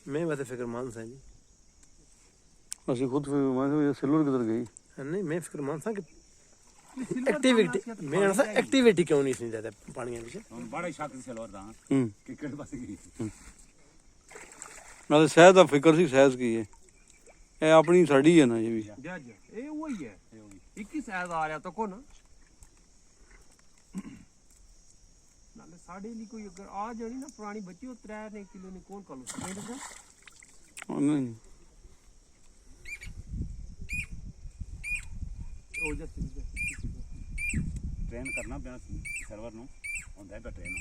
मैं वैसे फिक्रमंद सा जी। ਅਸੀਂ ਖੁਦ सिल्वर किधर गई नहीं मैं फिक्रमंद सा कि एक्टिविटी मैं ना एक्टिविटी क्यों नहीं इतनी ज्यादा पानी में बड़ा ही शक सिल्वर दा कि किहड़े पासे गई ਨਾਲੇ ਸਹਿਜ ਦਾ ਫਿਕਰ ਸੀ ਸਹਿਜ ਕੀ ਹੈ ਇਹ ਆਪਣੀ ਸਾਡੀ ਹੈ ਨਾ ਇਹ ਵੀ ਜੱਜ ਇਹ ਉਹੀ ਹੈ 21 ਸਾਲ ਆ ਰਿਹਾ ਤਾਂ ਕੋ ਨਾ ਨਾਲੇ ਸਾਡੇ ਲਈ ਕੋਈ ਅਗਰ ਆ ਜਾਣੀ ਨਾ ਪੁਰਾਣੀ ਬੱਚੀ ਉਹ 3 ਕਿਲੋ ਨੇ ਕੌਣ ਕਰ ਲੋ ਨਹੀਂ ਉਹ ਜੱਜ ट्रेन करना पैना सर्वर ਨੂੰ ਹੁੰਦਾ ਹੈ ਟ੍ਰੇਨ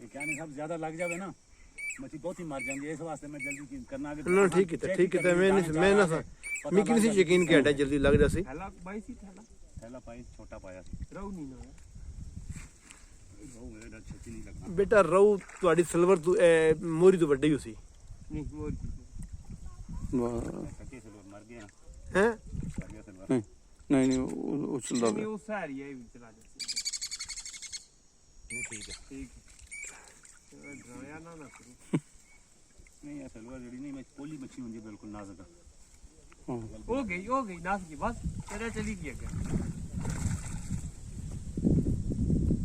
ਇਹ ਕਹਿੰਦੇ ਸਭ ਜ਼ਿਆਦਾ ਲੱਗ ਜਾਵੇ ਨਾ ਮੱਛੀ ਬਹੁਤ ਹੀ ਮਰ ਜਾਂਦੀ ਹੈ ਇਸ ਵਾਸਤੇ ਮੈਂ ਜਲਦੀ ਕਰਨਾ ਆਗੇ ना ठीक है मैं ना मैं किसी यकीन के हटा जल्दी लग जा सी ਥੈਲਾ ਬਾਈ ਸੀ ਥੈਲਾ ਥੈਲਾ ਪਾਈ ਛੋਟਾ ਪਾਇਆ ਸੀ ਰਹੂ ਨਹੀਂ ਨਾ ਉਹ ਮੇਰਾ ਛੇਤੀ ਨਹੀਂ ਲੱਗਦਾ बेटा रहू ਤੁਹਾਡੀ ਸਿਲਵਰ ਤੋਂ ਮੋਰੀ ਤੋਂ ਵੱਡੀ ਸੀ ਨਹੀਂ ਮੋਰ ਕੱਚੇ ਸਿਲਵਰ ਮਰ ਗਏ हैं ਮਰ ਗਿਆ ਸਿਲਵਰ ਨਹੀਂ ਉਹ ਚੱਲਦਾ ਨਹੀਂ ਪਿਆ ਉਹ ਸਾਰੀ ਹੈ ਵੀ ਚਲਾ ਜਾ ਠੀਕ ਹੈ ਠੀਕ ਡਰਾਇਆ ਨਾ ਕਰੋ ਨਹੀਂ ਇਹ ਸਿਲਵਰ ਜਿਹੜੀ ਨਹੀਂ ਮੈਂ ਪੋਲੀ ਮੱਛੀ ਹੁੰਦੀ ਬਿਲਕੁਲ ਨਾਜ਼ੁਕ ਹੋ ਗਈ ਨਾਸ ਕੀ ਬਸ ਤੇਰਾ ਚਲੀ ਗਈ ਅੱਗੇ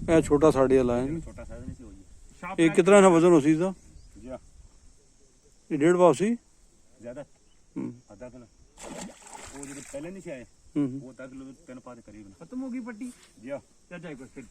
ਇਹ ਛੋਟਾ ਸਾਡੇ ਵਾਲਾ ਹੈ ਛੋਟਾ ਸਾਈਜ਼ ਨਹੀਂ ਸੀ ਹੋ ਜੀ ਸ਼ਾਪ ਇਹ ਕਿਤਨਾ ਨਾ ਵਜ਼ਨ ਉਸੀ ਦਾ ਜੀ ਇਹ 1.5 ਪਾਉ ਸੀ ਜ਼ਿਆਦਾ आधा किलो वो जो पहले नहीं से आए ਹੂੰ वो आधा किलो 3 पाते करीब खत्म होगी पट्टी जी क्या जाए फिर